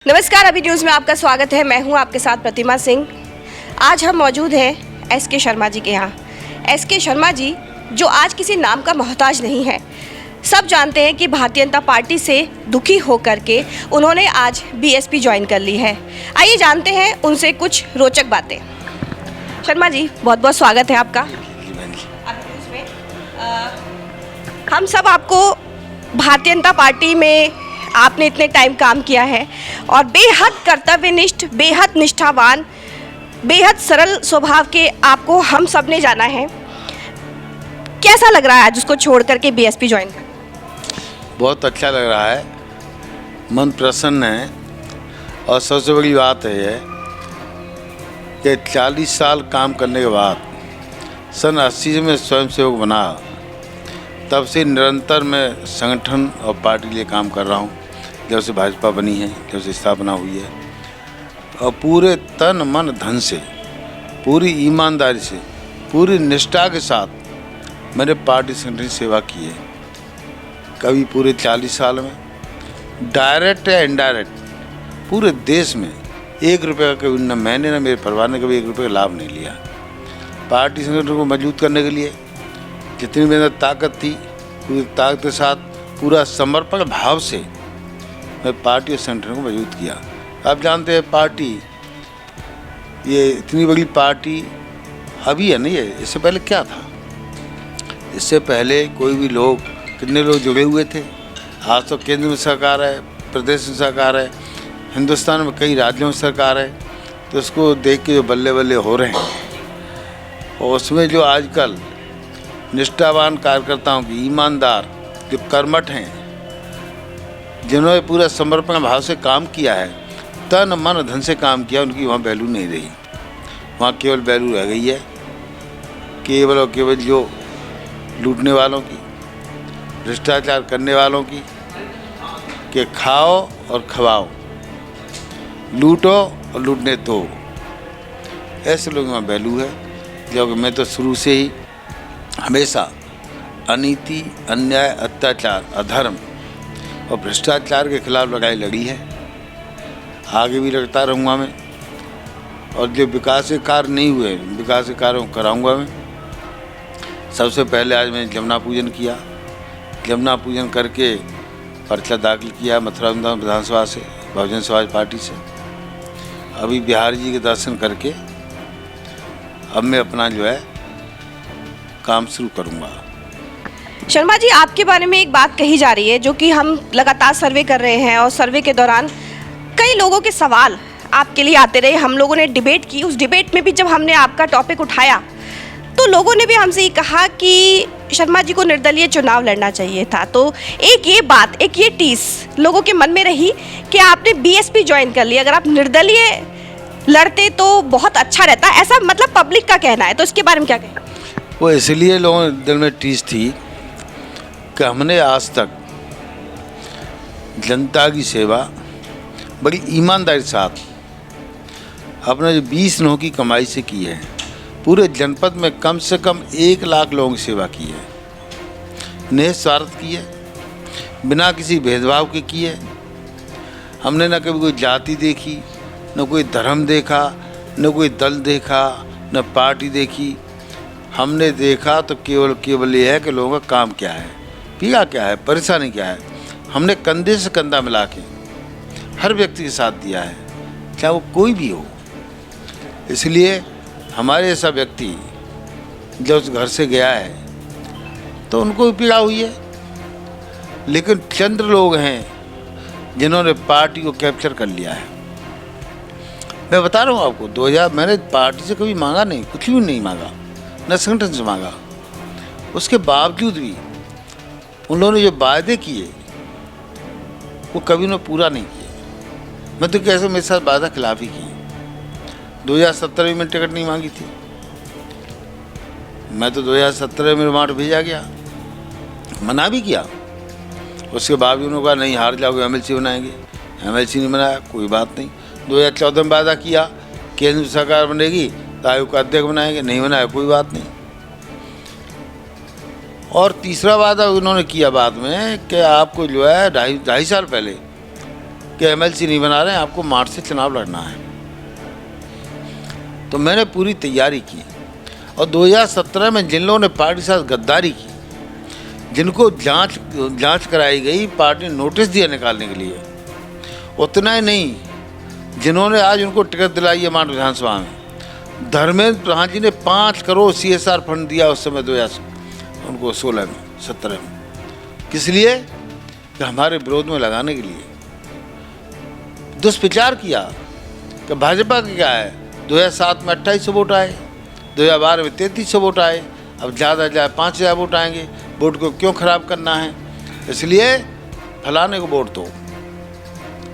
नमस्कार, अभी न्यूज़ में आपका स्वागत है। मैं हूं आपके साथ प्रतिमा सिंह। आज हम मौजूद हैं एसके शर्मा जी के यहाँ। एसके शर्मा जी जो आज किसी नाम का मोहताज नहीं है, सब जानते हैं कि भारतीय जनता पार्टी से दुखी होकर के उन्होंने आज बीएसपी ज्वाइन कर ली है। आइए जानते हैं उनसे कुछ रोचक बातें। शर्मा जी, बहुत बहुत स्वागत है आपका अभी न्यूज़ में। हम सब आपको भारतीय जनता पार्टी में आपने इतने टाइम काम किया है और बेहद कर्तव्यनिष्ठ, बेहद निष्ठावान, बेहद सरल स्वभाव के आपको हम सब ने जाना है। कैसा लग रहा है आज उसको छोड़ करके बीएसपी ज्वाइन कर? बहुत अच्छा लग रहा है, मन प्रसन्न है। और सबसे बड़ी बात है कि 40 साल काम करने के बाद सन 80 से मैं स्वयंसेवक बना, तब से निरंतर मैं संगठन और पार्टी के लिए काम कर रहा हूँ। जब से भाजपा बनी है, जब से स्थापना हुई है, और पूरे तन मन धन से, पूरी ईमानदारी से, पूरी निष्ठा के साथ मैंने पार्टी संगठन की सेवा की है। कभी पूरे 40 साल में डायरेक्ट या इनडायरेक्ट पूरे देश में 1 रुपये का कभी न मैंने न मेरे परिवार ने कभी 1 रुपये का लाभ नहीं लिया। पार्टी संगठन को मजबूत करने के लिए जितनी मेरे अंदर ताकत थी, पूरी ताकत के साथ, पूरा समर्पण भाव से मैं पार्टी और संगठन को मजबूत किया। आप जानते हैं पार्टी, ये इतनी बड़ी पार्टी अभी है नहीं है, इससे पहले क्या था? इससे पहले कोई भी लोग, कितने लोग जुड़े हुए थे। आज तो केंद्र में सरकार है, प्रदेश में सरकार है, हिंदुस्तान में कई राज्यों में सरकार है। तो उसको देख के जो बल्ले बल्ले हो रहे हैं, और उसमें जो आजकल निष्ठावान कार्यकर्ताओं की, ईमानदार, जो कर्मठ हैं, जिन्होंने पूरा समर्पण भाव से काम किया है, तन मन धन से काम किया, उनकी वहाँ वैल्यू नहीं रही। वहाँ केवल वैल्यू रह गई है केवल और केवल जो लूटने वालों की, भ्रष्टाचार करने वालों की, कि खाओ और खवाओ, लूटो और लूटने दो, ऐसे लोगों में वैल्यू है। जबकि मैं तो शुरू से ही हमेशा अनीति, अन्याय, अत्याचार, अधर्म और भ्रष्टाचार के खिलाफ लड़ाई लड़ी है, आगे भी लड़ता रहूँगा मैं। और जो विकास के कार्य नहीं हुए, विकास के कार्यों को कराऊँगा मैं। सबसे पहले आज मैंने जमुना पूजन किया। जमुना पूजन करके पर्चा दाखिल किया मथुरा विधानसभा से, बहुजन समाज पार्टी से। अभी बिहार जी के दर्शन करके अब मैं अपना जो है काम शुरू करूँगा। शर्मा जी, आपके बारे में एक बात कही जा रही है जो कि हम लगातार सर्वे कर रहे हैं, और सर्वे के दौरान कई लोगों के सवाल आपके लिए आते रहे। हम लोगों ने डिबेट की, उस डिबेट में भी जब हमने आपका टॉपिक उठाया तो लोगों ने भी हमसे ये कहा कि शर्मा जी को निर्दलीय चुनाव लड़ना चाहिए था। तो एक ये बात, एक ये टीस लोगों के मन में रही कि आपने बीएसपी ज्वाइन कर लिया, अगर आप निर्दलीय लड़ते तो बहुत अच्छा रहता, ऐसा मतलब पब्लिक का कहना है। तो इसके बारे में क्या कहें? वो इसलिए लोगों के दिल में टीस थी कि हमने आज तक जनता की सेवा बड़ी ईमानदारी के साथ अपने जो 20 नौ की कमाई से की है। पूरे जनपद में कम से कम 1 लाख लोगों की सेवा की है, निस्वार्थ की है, बिना किसी भेदभाव के की है। हमने न कभी कोई जाति देखी, न कोई धर्म देखा, न कोई दल देखा, न पार्टी देखी। हमने देखा तो केवल ये है कि लोगों का काम क्या है, पीड़ा क्या है, परेशानी क्या है। हमने कंधे से कंधा मिला के हर व्यक्ति के साथ दिया है, चाहे वो कोई भी हो। इसलिए हमारे जैसा व्यक्ति जब उस घर से गया है तो उनको भी पीड़ा हुई है। लेकिन चंद लोग हैं जिन्होंने पार्टी को कैप्चर कर लिया है। मैं बता रहा हूँ आपको, 2000 मैंने पार्टी से कभी मांगा नहीं, कुछ भी नहीं मांगा, न संगठन से मांगा। उसके बावजूद भी उन लोगों ने जो वायदे किए वो कभी उन्होंने पूरा नहीं किए। मैं तो कैसे मेरे साथ वादा खिलाफी की। 2017 में मैंने टिकट नहीं मांगी थी। मैं तो 2017 में रिमांड भेजा गया, मना भी किया। उसके बाद भी उन्होंने कहा नहीं, हार जाओगे, एमएलसी बनाएंगे। एमएलसी नहीं बनाया, कोई बात नहीं। 2014 में वादा किया केंद्र सरकार बनेगी तो आयोग का अध्यक्ष बनाएंगे, नहीं बनाया, कोई बात नहीं। और तीसरा वादा उन्होंने किया बाद में कि आपको जो है 2.5 साल पहले कि एमएलसी नहीं बना रहे हैं, आपको मार्च से चुनाव लड़ना है। तो मैंने पूरी तैयारी की और 2017 में जिन लोगों ने पार्टी के साथ गद्दारी की, जिनको जांच कराई गई, पार्टी ने नोटिस दिया निकालने के लिए, उतना ही नहीं, जिन्होंने आज उनको टिकट दिलाई है मांड विधानसभा में, धर्मेंद्र प्रधान जी ने 5 करोड़ CSR फंड दिया उस समय 2016 उनको 17 में। किस लिए? कि हमारे विरोध में लगाने के लिए। दुष्प्रचार किया कि भाजपा का क्या है, 2007 में 2800 वोट आए, 2012 में 3300 वोट आए, अब ज़्यादा जाए 5000 वोट आएंगे, वोट को क्यों खराब करना है, इसलिए फलाने को वोट दो।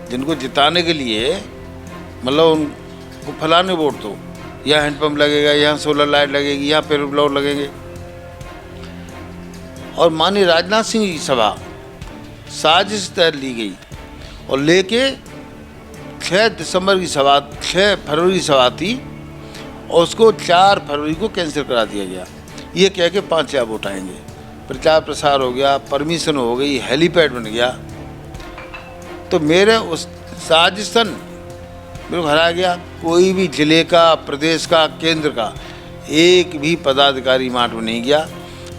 जिनको जिताने के लिए मतलब उनको फलाने वोट दो, यहाँ हैंडपम्प लगेगा, यहाँ सोलर लाइट लगेगी, यहाँ पेड़ ब्लॉक लगेंगे। और माननीय राजनाथ सिंह की सभा साजिश तय ली गई और लेके 6 दिसंबर की सभा, 6 फरवरी की सभा थी और उसको 4 फरवरी को कैंसिल करा दिया गया, ये कह के 5000 वोट आएंगे। प्रचार प्रसार हो गया, परमिशन हो गई, हेलीपैड बन गया। तो मेरे उस साजिशन मेरे को हरा गया। कोई भी जिले का, प्रदेश का, केंद्र का एक भी पदाधिकारी मार्च में नहीं गया।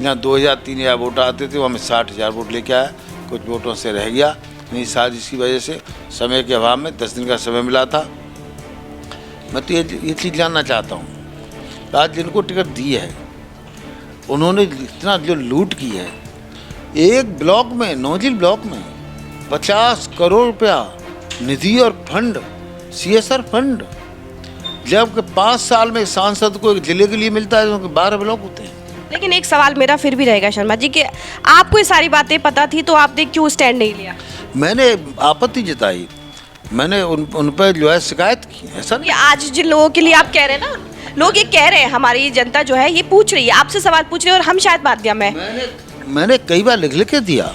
जहाँ 2000-3000 वोट आते थे वहाँ मैं 60,000 वोट लेके आया, कुछ वोटों से रह गया। नहीं, साजिश की वजह से समय के अभाव में 10 दिन का समय मिला था। मैं तो ये चीज़ जानना चाहता हूँ, आज जिनको टिकट दी है उन्होंने इतना जो लूट की है, एक ब्लॉक में, नौजिल ब्लॉक में 50 करोड़ रुपया निधि और फंड, CSR फंड, जबकि 5 साल में सांसद को एक जिले के लिए मिलता है, तो 12 ब्लॉक होते हैं। लेकिन एक सवाल मेरा फिर भी रहेगा शर्मा जी कि आपको ये सारी बातें पता थी तो आपने क्यों स्टैंड नहीं लिया? मैंने आपत्ति जताई, मैंने उन पर जो है शिकायत की। ऐसा नहीं, ये आज जिन लोगों के लिए आप कह रहे हैं ना, लोग ये कह रहे हैं, हमारी जनता जो है ये पूछ रही है, आपसे सवाल पूछ रही है और हम शायद माध्यम है। मैंने कई बार लिख के दिया,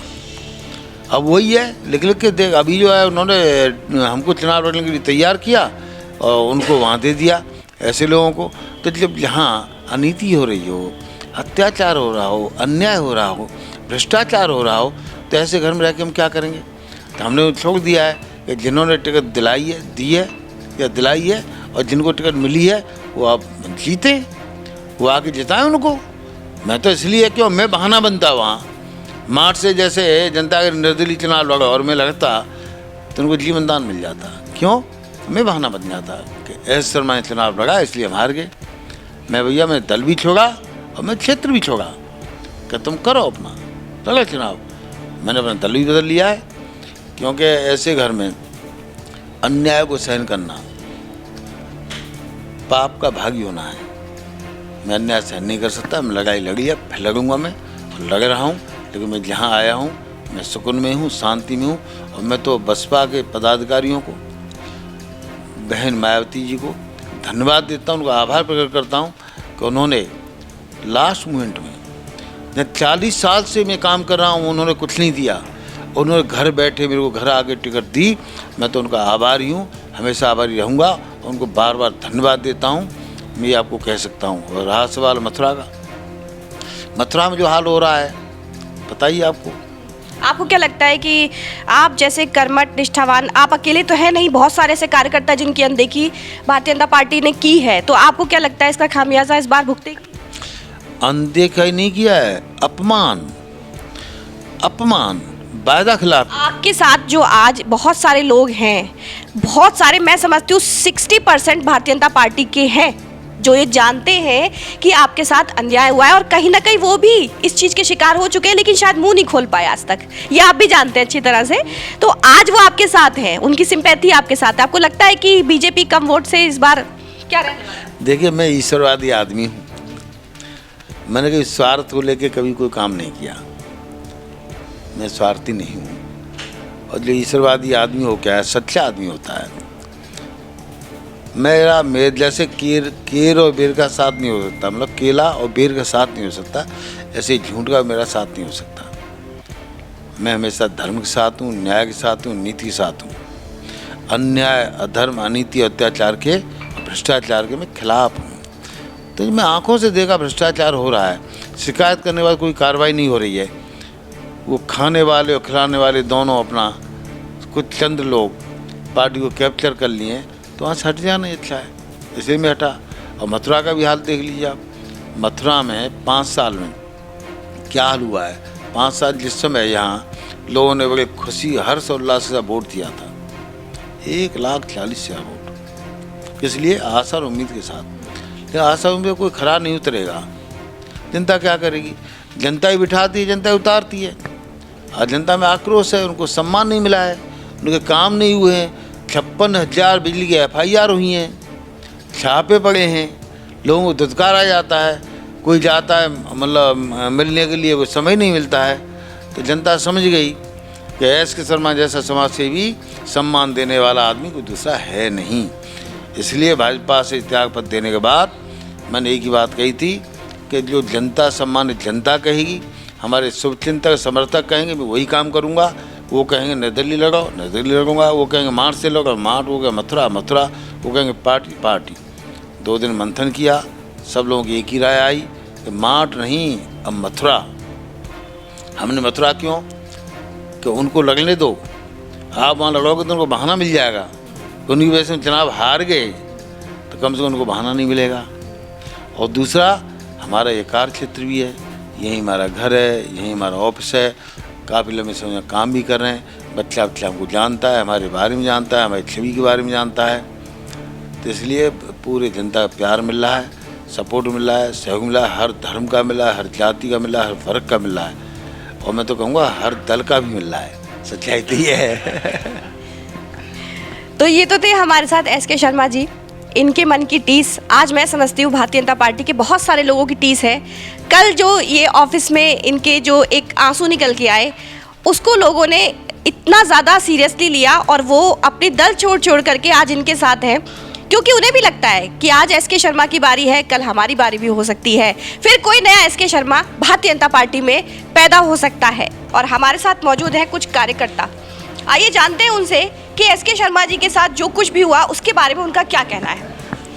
अब वही है, लिख के दे। अभी जो है उन्होंने हमको चुनाव लड़ने के लिए तैयार किया और उनको वहाँ दे दिया ऐसे लोगों को। तो जब यहाँ अनीति हो रही हो, अत्याचार हो रहा हो, अन्याय हो रहा हो, भ्रष्टाचार हो रहा हो, तो ऐसे घर में रह के हम क्या करेंगे? तो हमने छोड़ दिया है कि जिन्होंने टिकट दिलाई है, दी है या दिलाई है, और जिनको टिकट मिली है वो आप जीते, वो आके जिताएं उनको। मैं तो इसलिए क्यों, मैं बहाना बनता वहाँ मार्च से, जैसे जनता के निर्दलीय चुनाव लड़ा और मैं लड़ता तो उनको जीवनदान मिल जाता। क्यों? मैं बहाना बन जाता कि एस शर्मा ने चुनाव लड़ा इसलिए हम हार गए। मैं भैया, मैं दल भी छोड़ा और मैं क्षेत्र भी छोड़ा कि तुम करो अपना, लड़ो चुनाव। मैंने अपना दल भी बदल लिया है, क्योंकि ऐसे घर में अन्याय को सहन करना पाप का भागी होना है। मैं अन्याय सहन नहीं कर सकता, मैं लड़ाई लड़ी है, फिर लड़ूंगा, मैं लड़ रहा हूँ। लेकिन मैं जहाँ आया हूँ मैं सुकून में हूँ, शांति में हूँ। और मैं तो बसपा के पदाधिकारियों को, बहन मायावती जी को धन्यवाद देता हूँ, उनका आभार प्रकट करता हूँ कि उन्होंने लास्ट मोमेंट में, जब 40 साल से मैं काम कर रहा हूँ, उन्होंने कुछ नहीं दिया, उन्होंने घर बैठे मेरे को घर आके टिकट दी। मैं तो उनका आभारी हूँ, हमेशा आभारी रहूँगा, उनको बार बार धन्यवाद देता हूँ। मैं आपको कह सकता हूँ। और रहा सवाल मथुरा का, मथुरा में जो हाल हो रहा है बताइए आपको क्या लगता है कि आप जैसे कर्मठ निष्ठावान, आप अकेले तो है नहीं, बहुत सारे ऐसे कार्यकर्ता जिनकी अनदेखी भारतीय जनता पार्टी ने की है, तो आपको क्या लगता है इसका खामियाजा इस बार भुगतेगी? अनदेखा ही नहीं किया है, अपमान वायदा खिलाफ। आपके साथ जो आज बहुत सारे लोग हैं, बहुत सारे, मैं समझती हूँ 60% भारतीय जनता पार्टी के हैं जो ये जानते हैं कि आपके साथ अन्याय हुआ है, और कहीं ना कहीं वो भी इस चीज़ के शिकार हो चुके हैं, लेकिन शायद मुंह नहीं खोल पाए आज तक। ये आप भी जानते हैं अच्छी तरह से। तो आज वो आपके साथ हैं, उनकी सिंपैथी आपके साथ है। आपको लगता है कि बीजेपी कम वोट से इस बार क्या रहने वाला है? देखिए, मैं ईश्वरवादी आदमी हूँ, मैंने कभी स्वार्थ को लेकर कभी कोई काम नहीं किया, मैं स्वार्थी नहीं हूँ। और जो ईश्वरवादी आदमी हो, क्या है, सच्चा आदमी होता है। मेरे जैसे केर और बेर का साथ नहीं हो सकता, मतलब केला और बेर का साथ नहीं हो सकता, ऐसे झूठ का मेरा साथ नहीं हो सकता। मैं हमेशा धर्म के साथ हूँ, न्याय के साथ हूँ, नीति के साथ हूँ। अन्याय, अधर्म, अनीति, अत्याचार के, भ्रष्टाचार के मैं खिलाफ हूँ। तो मैं आंखों से देखा भ्रष्टाचार हो रहा है, शिकायत करने के बाद कोई कार्रवाई नहीं हो रही है। वो खाने वाले और खिलाने वाले दोनों अपना, कुछ चंद लोग पार्टी को कैप्चर कर लिए तो वहाँ से हट जाना ही अच्छा है, इसलिए मैं हटा। और मथुरा का भी हाल देख लीजिए आप, मथुरा में 5 साल में क्या हाल हुआ है। 5 साल जिस समय यहाँ लोगों ने बड़े खुशी हर्ष और उल्लास से वोट दिया था, 1,40,000 वोट, किस लिए? आशा और उम्मीद के साथ। लेकिन आशा और उम्मीद कोई खरा नहीं उतरेगा, जनता क्या करेगी? जनता ही बिठाती है, जनता ही उतारती है। और जनता में आक्रोश है, उनको सम्मान नहीं मिला है, उनके काम नहीं हुए हैं। 56,000 बिजली की FIR हुई हैं, छापे पड़े हैं, लोगों को धुतकारा जाता है, कोई जाता है मतलब मिलने के लिए, कोई समय नहीं मिलता है। तो जनता समझ गई कि SK शर्मा जैसा समाज सेवी सम्मान देने वाला आदमी कोई दूसरा है नहीं। इसलिए भाजपा से त्याग पत्र देने के बाद मैंने एक ही बात कही थी कि जो जनता सम्मानित जनता कहेगी, हमारे शुभचिंतक समर्थक कहेंगे मैं वही काम करूँगा। वो कहेंगे निर्दलीय लड़ो, निर्दलीय लड़ूंगा। वो कहेंगे मार्च से लड़ो, मार्च हो गया, मथुरा मथुरा। वो कहेंगे पार्टी पार्टी। 2 दिन मंथन किया, सब लोगों की एक ही राय आई कि मार्च नहीं अब मथुरा। हमने मथुरा क्यों? कि उनको लगने दो, आप वहाँ लड़ोगे तो उनको बहाना मिल जाएगा। उनकी वजह से चुनाव हार गए तो कम से कम उनको बहाना नहीं मिलेगा। और दूसरा, हमारा ये कार्य क्षेत्र भी है, यही हमारा घर है, यही हमारा ऑफिस है, काफ़ी लंबे समय काम भी कर रहे हैं। बच्चा हमको जानता है, हमारे बारे में जानता है, हमारी छवि के बारे में जानता है। तो इसलिए पूरे जनता का प्यार मिल रहा है, सपोर्ट मिल रहा है, सहयोग मिला है, हर धर्म का मिला है, हर जाति का मिला है, हर वर्ग का मिल रहा है, और मैं तो कहूँगा हर दल का भी मिल रहा है। सच्चाई तो ये है। तो ये तो थे हमारे साथ SK शर्मा जी, इनके मन की टीस आज मैं समझती हूँ भारतीय जनता पार्टी के बहुत सारे लोगों की टीस है। कल जो ये ऑफिस में इनके जो एक आंसू निकल के आए, उसको लोगों ने इतना ज़्यादा सीरियसली लिया और वो अपनी दल छोड़ करके आज इनके साथ हैं, क्योंकि उन्हें भी लगता है कि आज SK शर्मा की बारी है, कल हमारी बारी भी हो सकती है, फिर कोई नया SK शर्मा भारतीय जनता पार्टी में पैदा हो सकता है। और हमारे साथ मौजूद है कुछ कार्यकर्ता, आइए जानते हैं उनसे कि SK शर्मा जी के साथ जो कुछ भी हुआ उसके बारे में उनका क्या कहना है।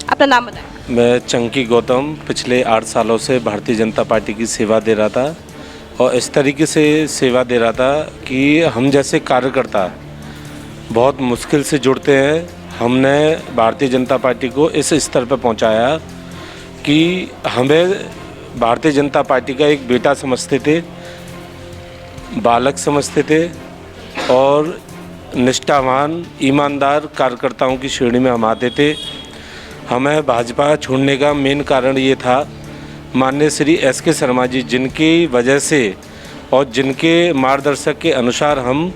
अपना नाम बताएं। मैं चंकी गौतम पिछले 8 सालों से भारतीय जनता पार्टी की सेवा दे रहा था, और इस तरीके से सेवा दे रहा था कि हम जैसे कार्यकर्ता बहुत मुश्किल से जुड़ते हैं। हमने भारतीय जनता पार्टी को इस स्तर पर पहुंचाया कि हमें भारतीय जनता पार्टी का एक बेटा समझते थे, बालक समझते थे, और निष्ठावान ईमानदार कार्यकर्ताओं की श्रेणी में हम आते थे। हमें भाजपा छोड़ने का मेन कारण ये था, माननीय श्री SK शर्मा जी जिनकी वजह से और जिनके मार्गदर्शक के अनुसार हम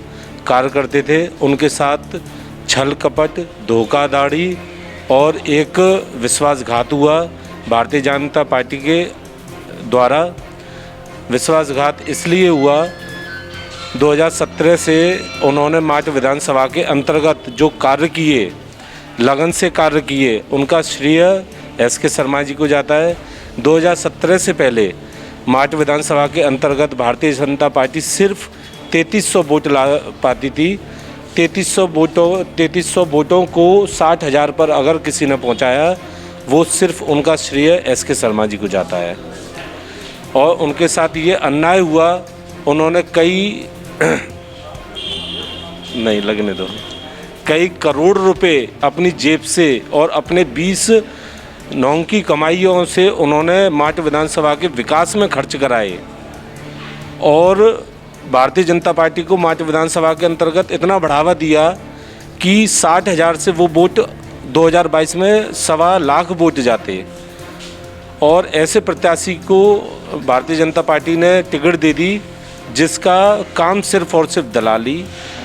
कार्य करते थे, उनके साथ छल कपट, धोखाधड़ी और एक विश्वासघात हुआ भारतीय जनता पार्टी के द्वारा। विश्वासघात इसलिए हुआ, 2017 से उन्होंने माट विधानसभा के अंतर्गत जो कार्य किए, लगन से कार्य किए, उनका श्रेय SK शर्मा जी को जाता है। 2017 से पहले माट विधानसभा के अंतर्गत भारतीय जनता पार्टी सिर्फ 3300 वोट ला पाती थी। 3300 वोटों को 60,000 पर अगर किसी ने पहुंचाया, वो सिर्फ उनका श्रेय SK शर्मा जी को जाता है। और उनके साथ ये अन्याय हुआ, उन्होंने नहीं लगने दो, कई करोड़ रुपए अपनी जेब से और अपने 20 नौं की कमाइयों से उन्होंने माट विधानसभा के विकास में खर्च कराए, और भारतीय जनता पार्टी को माट विधानसभा के अंतर्गत इतना बढ़ावा दिया कि 60,000 से वो वोट 2022 में 1.25 लाख वोट जाते, और ऐसे प्रत्याशी को भारतीय जनता पार्टी ने टिकट दे दी जिसका काम सिर्फ और सिर्फ दलाली,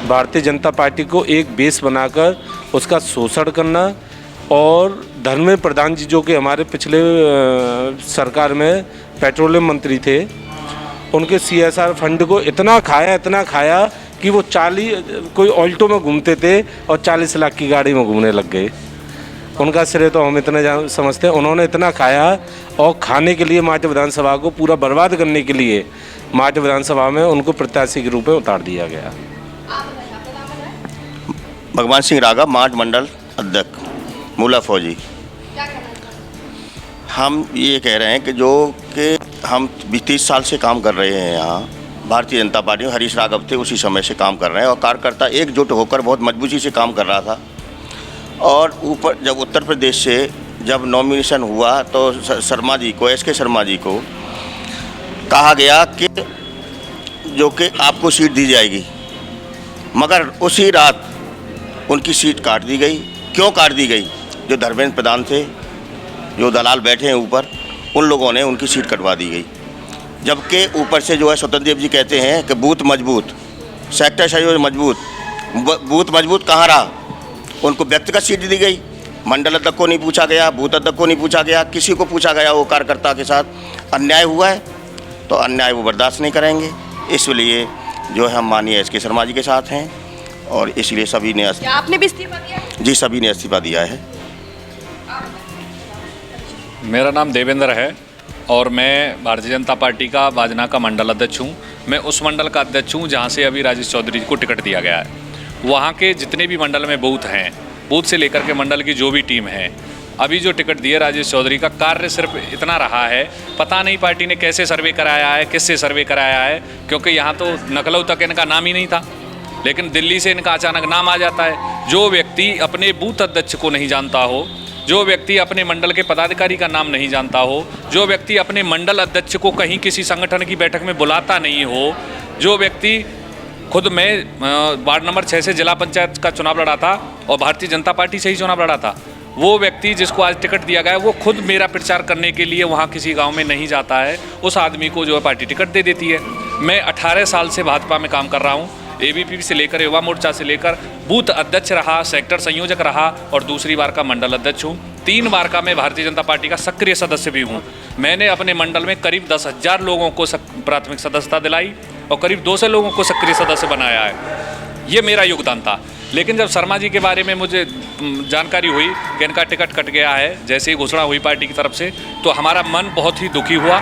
भारतीय जनता पार्टी को एक बेस बनाकर उसका शोषण करना। और धर्मेंद्र प्रधान जी जो कि हमारे पिछले सरकार में पेट्रोलियम मंत्री थे, उनके CSR फंड को इतना खाया कि वो 40 कोई ऑल्टो में घूमते थे और 40 लाख की गाड़ी में घूमने लग गए। उनका श्रेय तो हम इतना समझते हैं, उन्होंने इतना खाया, और खाने के लिए माट विधानसभा को पूरा बर्बाद करने के लिए माट विधानसभा में उनको प्रत्याशी के रूप में उतार दिया गया। भगवान सिंह राघव, माट मंडल अध्यक्ष, मूला फौजी। हम ये कह रहे हैं कि जो कि हम 30 साल से काम कर रहे हैं यहाँ, भारतीय जनता पार्टी में हरीश राघव थे, उसी समय से काम कर रहे हैं और कार्यकर्ता एकजुट होकर बहुत मजबूती से काम कर रहा था। और ऊपर जब उत्तर प्रदेश से जब नॉमिनेशन हुआ तो शर्मा जी को, एसके शर्मा जी को कहा गया कि जो कि आपको सीट दी जाएगी, मगर उसी रात उनकी सीट काट दी गई। क्यों काट दी गई? जो धर्मेंद्र प्रधान थे, जो दलाल बैठे हैं ऊपर, उन लोगों ने उनकी सीट कटवा दी गई। जबकि ऊपर से जो है स्वतंत्र देव जी कहते हैं कि बूथ मजबूत, सेक्टर सहयोग मजबूत, बूथ मजबूत कहाँ रहा? उनको व्यक्तिगत सीट दी गई, मंडल अध्यक्ष को नहीं पूछा गया, बूथ अध्यक्ष को नहीं पूछा गया, किसी को पूछा गया। वो कार्यकर्ता के साथ अन्याय हुआ है तो अन्याय वो बर्दाश्त नहीं करेंगे। इसलिए जो है हम माननीय एसके शर्मा जी के साथ हैं और इसलिए सभी ने क्या आपने भी इस्तीफा दिया? जी, सभी ने इस्तीफा दिया है। मेरा नाम देवेंद्र है और मैं भारतीय जनता पार्टी का बाजना का मंडल अध्यक्ष हूँ। मैं उस मंडल का अध्यक्ष हूँ जहाँ से अभी राजेश चौधरी को टिकट दिया गया है। वहाँ के जितने भी मंडल में बूथ हैं, बूथ से लेकर के मंडल की जो भी टीम है, अभी जो टिकट दिए राजेश चौधरी का कार्य सिर्फ इतना रहा है, पता नहीं पार्टी ने कैसे सर्वे कराया है, किससे सर्वे कराया है, क्योंकि यहाँ तो लखनऊ तक इनका नाम ही नहीं था, लेकिन दिल्ली से इनका अचानक नाम आ जाता है। जो व्यक्ति अपने बूथ अध्यक्ष को नहीं जानता हो, जो व्यक्ति अपने मंडल के पदाधिकारी का नाम नहीं जानता हो, जो व्यक्ति अपने मंडल अध्यक्ष को कहीं किसी संगठन की बैठक में बुलाता नहीं हो, जो व्यक्ति खुद मैं वार्ड नंबर 6 से जिला पंचायत का चुनाव लड़ा था और भारतीय जनता पार्टी से ही चुनाव लड़ा था, वो व्यक्ति जिसको आज टिकट दिया गया है वो खुद मेरा प्रचार करने के लिए वहाँ किसी गांव में नहीं जाता है, उस आदमी को जो है पार्टी टिकट दे देती है। मैं 18 साल से भाजपा में काम कर रहा हूँ, एबीपी से लेकर युवा मोर्चा से लेकर बूथ अध्यक्ष रहा, सेक्टर संयोजक रहा और दूसरी बार का मंडल अध्यक्ष हूँ। 3 बार का मैं भारतीय जनता पार्टी का सक्रिय सदस्य भी हूँ। मैंने अपने मंडल में करीब 10,000 लोगों को प्राथमिक सदस्यता दिलाई और करीब 200 लोगों को सक्रिय सदस्य बनाया है। ये मेरा योगदान था। लेकिन जब शर्मा जी के बारे में मुझे जानकारी हुई कि इनका टिकट कट गया है, जैसे ही घोषणा हुई पार्टी की तरफ से, तो हमारा मन बहुत ही दुखी हुआ।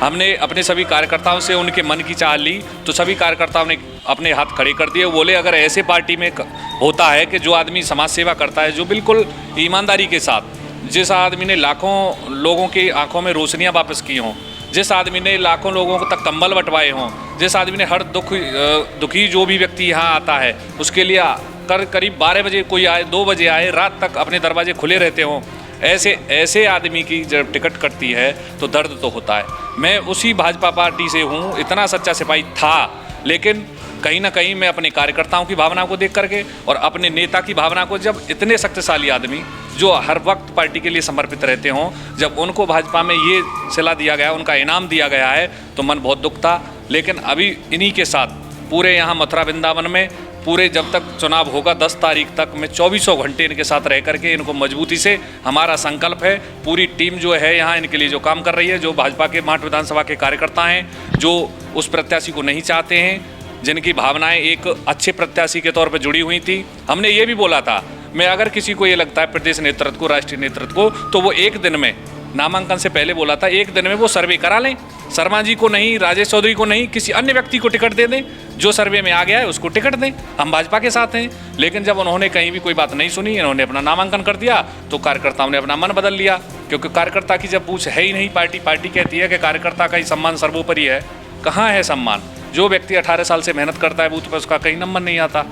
हमने अपने सभी कार्यकर्ताओं से उनके मन की चाह ली तो सभी कार्यकर्ताओं ने अपने हाथ खड़े कर दिए। बोले अगर ऐसे पार्टी में होता है कि जो आदमी समाज सेवा करता है, जो बिल्कुल ईमानदारी के साथ, जिस आदमी ने लाखों लोगों की आंखों में रोशनियां वापस की हों, जिस आदमी ने लाखों लोगों को तक कंबल बंटवाए हों, जिस आदमी ने हर दुखी जो भी व्यक्ति यहाँ आता है उसके लिए करीब 12 बजे कोई आए, 2 बजे आए, रात तक अपने दरवाजे खुले रहते हों, ऐसे आदमी की जब टिकट कटती है तो दर्द तो होता है। मैं उसी भाजपा पार्टी से हूँ, इतना सच्चा सिपाही था, लेकिन कहीं ना कहीं मैं अपने कार्यकर्ताओं की भावना को देख करके और अपने नेता की भावना को, जब इतने शक्तिशाली आदमी जो हर वक्त पार्टी के लिए समर्पित रहते हों, जब उनको भाजपा में ये सिला दिया गया, उनका इनाम दिया गया है, तो मन बहुत दुख था। लेकिन अभी इन्हीं के साथ पूरे यहाँ मथुरा वृंदावन में पूरे जब तक चुनाव होगा 10 तारीख तक मैं 2400 घंटे इनके साथ रह करके इनको मजबूती से, हमारा संकल्प है, पूरी टीम जो है यहाँ इनके लिए जो काम कर रही है, जो भाजपा के माठ विधानसभा के कार्यकर्ता हैं, जो उस प्रत्याशी को नहीं चाहते हैं, जिनकी भावनाएं एक अच्छे प्रत्याशी के तौर पर जुड़ी हुई थी। हमने ये भी बोला था, मैं अगर किसी को ये लगता है प्रदेश नेतृत्व को, राष्ट्रीय नेतृत्व को, तो वो एक दिन में, नामांकन से पहले बोला था, एक दिन में वो सर्वे करा लें। शर्मा जी को नहीं, राजेश चौधरी को नहीं, किसी अन्य व्यक्ति को टिकट दे दें, जो सर्वे में आ गया है उसको टिकट दें। हम भाजपा के साथ हैं। लेकिन जब उन्होंने कहीं भी कोई बात नहीं सुनी, इन्होंने अपना नामांकन कर दिया, तो कार्यकर्ताओं ने अपना मन बदल लिया, क्योंकि कार्यकर्ता की जब पूछ है ही नहीं, पार्टी कहती है कि कार्यकर्ता का ही सम्मान सर्वोपरि है। कहाँ है सम्मान? जो व्यक्ति 18 साल से मेहनत करता है बूथ पर, उसका कहीं नंबर नहीं आता।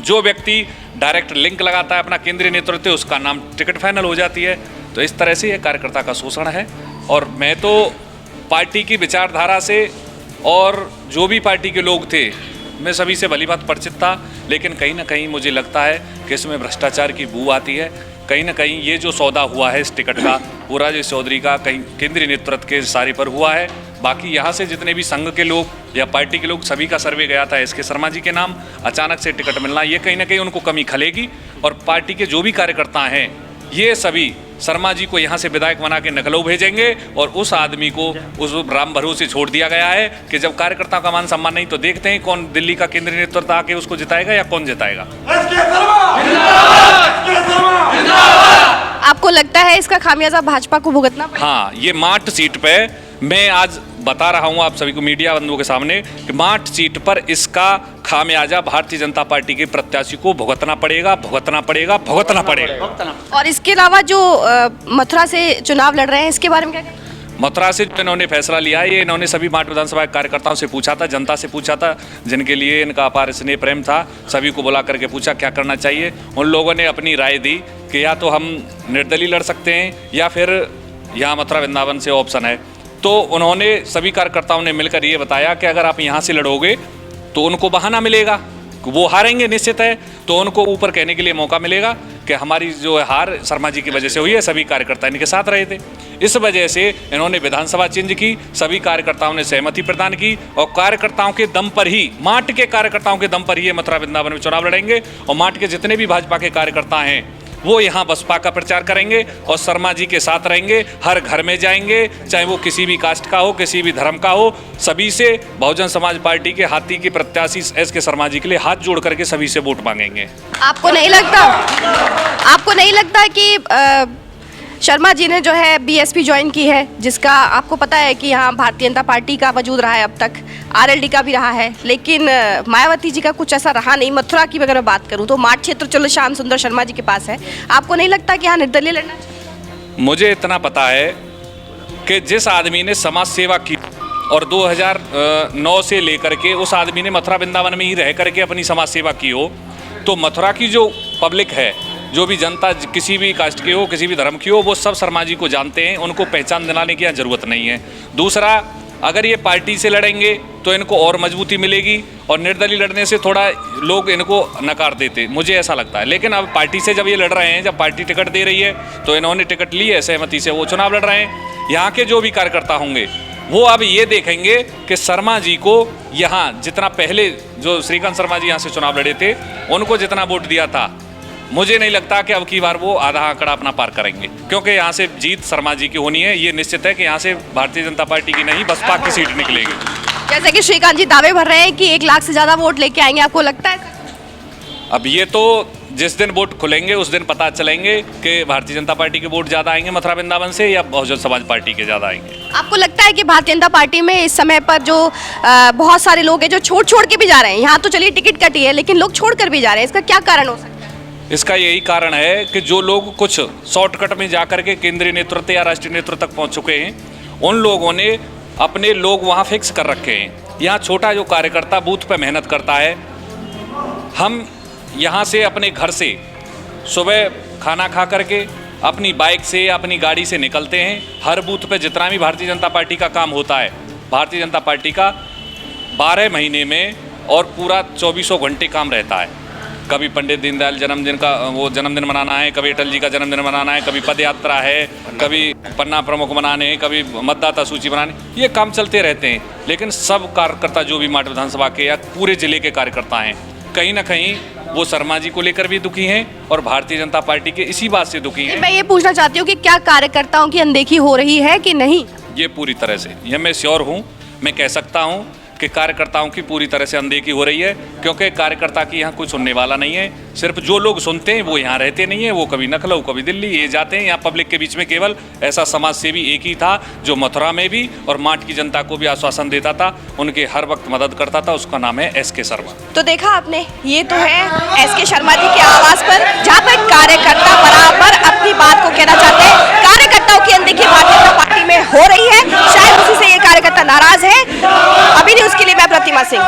जो व्यक्ति डायरेक्ट लिंक लगाता है अपना केंद्रीय नेतृत्व, उसका नाम टिकट फाइनल हो जाती है। तो इस तरह से ये कार्यकर्ता का शोषण है। और मैं तो पार्टी की विचारधारा से और जो भी पार्टी के लोग थे, मैं सभी से भली बात परिचित था, लेकिन कहीं ना कहीं मुझे लगता है कि इसमें भ्रष्टाचार की बू आती है। कहीं ना कहीं ये जो सौदा हुआ है इस टिकट का, वो राजेश चौधरी का कहीं केंद्रीय नेतृत्व के इशारे पर हुआ है। बाकी यहाँ से जितने भी संघ के लोग या पार्टी के लोग, सभी का सर्वे गया था एसके शर्मा जी के नाम। अचानक से टिकट मिलना, ये कहीं ना कहीं उनको कमी खलेगी। और पार्टी के जो भी कार्यकर्ता हैं, ये सभी शर्मा जी को यहाँ से विधायक बना के लखनऊ भेजेंगे और उस आदमी को उस राम भरोसे छोड़ दिया गया है कि जब कार्यकर्ता का मान सम्मान नहीं, तो देखते हैं कौन दिल्ली का केंद्रीय नेतृत्व आके उसको जिताएगा या कौन जिताएगा। आपको लगता है इसका खामियाजा भाजपा को भुगतना पड़ेगा? हाँ, ये माठ सीट पे मैं आज बता रहा हूँ आप सभी को, मीडिया बंधुओं के सामने, कि माठ सीट पर इसका खामियाजा भारतीय जनता पार्टी के प्रत्याशी को भुगतना पड़ेगा। और इसके अलावा जो मथुरा से चुनाव लड़ रहे हैं, इसके बारे में क्या कहें? मथुरा से जो इन्होंने फैसला लिया है, ये इन्होंने सभी माट विधानसभा के कार्यकर्ताओं से पूछा था, जनता से पूछा था, जिनके लिए इनका अपार स्नेह प्रेम था। सभी को बुला करके पूछा क्या करना चाहिए। उन लोगों ने अपनी राय दी कि या तो हम निर्दलीय लड़ सकते हैं या फिर यहाँ मथुरा वृंदावन से ऑप्शन है। तो उन्होंने सभी कार्यकर्ताओं ने मिलकर ये बताया कि अगर आप यहाँ से लड़ोगे तो उनको बहाना मिलेगा, वो हारेंगे निश्चित है, तो उनको ऊपर कहने के लिए मौका मिलेगा कि हमारी जो हार शर्मा जी की वजह से हुई है, सभी कार्यकर्ता इनके साथ रहे थे। इस वजह से इन्होंने विधानसभा चेंज की, सभी कार्यकर्ताओं ने सहमति प्रदान की और कार्यकर्ताओं के दम पर ही, माट के कार्यकर्ताओं के दम पर ही मथुरा वृंदावन में चुनाव लड़ेंगे और माट के जितने भी भाजपा के कार्यकर्ता हैं वो यहाँ बसपा का प्रचार करेंगे और शर्मा जी के साथ रहेंगे, हर घर में जाएंगे, चाहे वो किसी भी कास्ट का हो, किसी भी धर्म का हो, सभी से बहुजन समाज पार्टी के हाथी के प्रत्याशी एसके शर्मा जी के लिए हाथ जोड़ करके सभी से वोट मांगेंगे। आपको नहीं लगता कि शर्मा जी ने जो है बीएसपी ज्वाइन की है, जिसका आपको पता है कि यहाँ भारतीय जनता पार्टी का वजूद रहा है, अब तक आरएलडी का भी रहा है, लेकिन मायावती जी का कुछ ऐसा रहा नहीं। मथुरा की अगर मैं बात करूँ तो माट क्षेत्र चलो श्याम सुंदर शर्मा जी के पास है। आपको नहीं लगता कि यहाँ निर्दलीय लड़ना चाहिए? मुझे इतना पता है कि जिस आदमी ने समाज सेवा की और 2009 से लेकर के उस आदमी ने मथुरा वृंदावन में ही रह करके अपनी समाज सेवा की हो, तो मथुरा की जो पब्लिक है, जो भी जनता किसी भी कास्ट की हो, किसी भी धर्म की हो, वो सब शर्मा जी को जानते हैं, उनको पहचान दिलाने की यहाँ ज़रूरत नहीं है। दूसरा, अगर ये पार्टी से लड़ेंगे तो इनको और मजबूती मिलेगी और निर्दलीय लड़ने से थोड़ा लोग इनको नकार देते, मुझे ऐसा लगता है। लेकिन अब पार्टी से जब ये लड़ रहे हैं, जब पार्टी टिकट दे रही है, तो इन्होंने टिकट ली है, सहमति से वो चुनाव लड़ रहे हैं। यहाँ के जो भी कार्यकर्ता होंगे वो अब ये देखेंगे कि शर्मा जी को यहाँ जितना पहले जो श्रीकांत शर्मा जी यहाँ से चुनाव लड़े थे, उनको जितना वोट दिया था, मुझे नहीं लगता कि अब की बार वो आधा आंकड़ा अपना पार करेंगे, क्योंकि यहाँ से जीत शर्मा जी की होनी है। ये निश्चित है कि यहाँ से भारतीय जनता पार्टी की नहीं, बसपा की सीट निकलेगी। जैसे कि श्रीकांत जी दावे भर रहे हैं कि 1 लाख से ज़्यादा वोट लेके आएंगे, आपको लगता है? अब ये तो जिस दिन वोट खुलेंगे उस दिन पता चलेंगे कि भारतीय जनता पार्टी के वोट ज़्यादा आएंगे मथुरा वृंदावन से या बहुजन समाज पार्टी के ज़्यादा आएंगे। आपको लगता है कि भारतीय जनता पार्टी में इस समय पर जो बहुत सारे लोग हैं जो छोड़ के भी जा रहे हैं, यहाँ तो चलिए टिकट कटी है लेकिन लोग छोड़ कर भी जा रहे हैं, इसका क्या कारण हो सकता है? इसका यही कारण है कि जो लोग कुछ शॉर्टकट में जाकर के केंद्रीय नेतृत्व या राष्ट्रीय नेतृत्व तक पहुंच चुके हैं, उन लोगों ने अपने लोग वहां फिक्स कर रखे हैं। यहाँ छोटा जो कार्यकर्ता बूथ पे मेहनत करता है, हम यहाँ से अपने घर से सुबह खाना खा करके अपनी बाइक से अपनी गाड़ी से निकलते हैं। हर बूथ पे जितना भी भारतीय जनता पार्टी का काम होता है, भारतीय जनता पार्टी का 12 महीने में और पूरा 24 घंटे काम रहता है। कभी पंडित दीनदयाल जन्मदिन का वो जन्मदिन मनाना है, कभी अटल जी का जन्मदिन मनाना है, कभी पद यात्रा है, कभी पन्ना प्रमुख मनाने, कभी मतदाता सूची बनाने, ये काम चलते रहते हैं। लेकिन सब कार्यकर्ता जो भी माट विधानसभा के या पूरे जिले के कार्यकर्ता हैं, कहीं ना कहीं वो शर्मा जी को लेकर भी दुखी हैं और भारतीय जनता पार्टी के इसी बात से दुखी हैं। मैं ये पूछना चाहती हूँ कि क्या कार्यकर्ताओं की अनदेखी हो रही है कि नहीं? ये पूरी तरह से, ये मैं श्योर हूँ, मैं कह सकता हूँ कि कार्यकर्ताओं की पूरी तरह से अनदेखी हो रही है, क्योंकि कार्यकर्ता की यहाँ कोई सुनने वाला नहीं है। सिर्फ जो लोग सुनते हैं वो यहाँ रहते नहीं है, वो कभी लखनऊ कभी दिल्ली ये जाते हैं। यहाँ पब्लिक के बीच में केवल ऐसा समाज सेवी एक ही था जो मथुरा में भी और माट की जनता को भी आश्वासन देता था, उनके हर वक्त मदद करता था, उसका नाम है एसके शर्मा। तो देखा आपने, ये तो है एसके शर्मा जी के आवास पर, जहाँ पर कार्यकर्ता बराबर अपनी बात को कहना चाहते हैं। कार्यकर्ताओं की अनदेखी भारतीय जनता पार्टी में हो रही है, शायद उसी से ये कार्यकर्ता नाराज है। अभी न्यूज़ के लिए मैं प्रतिमा सिंह।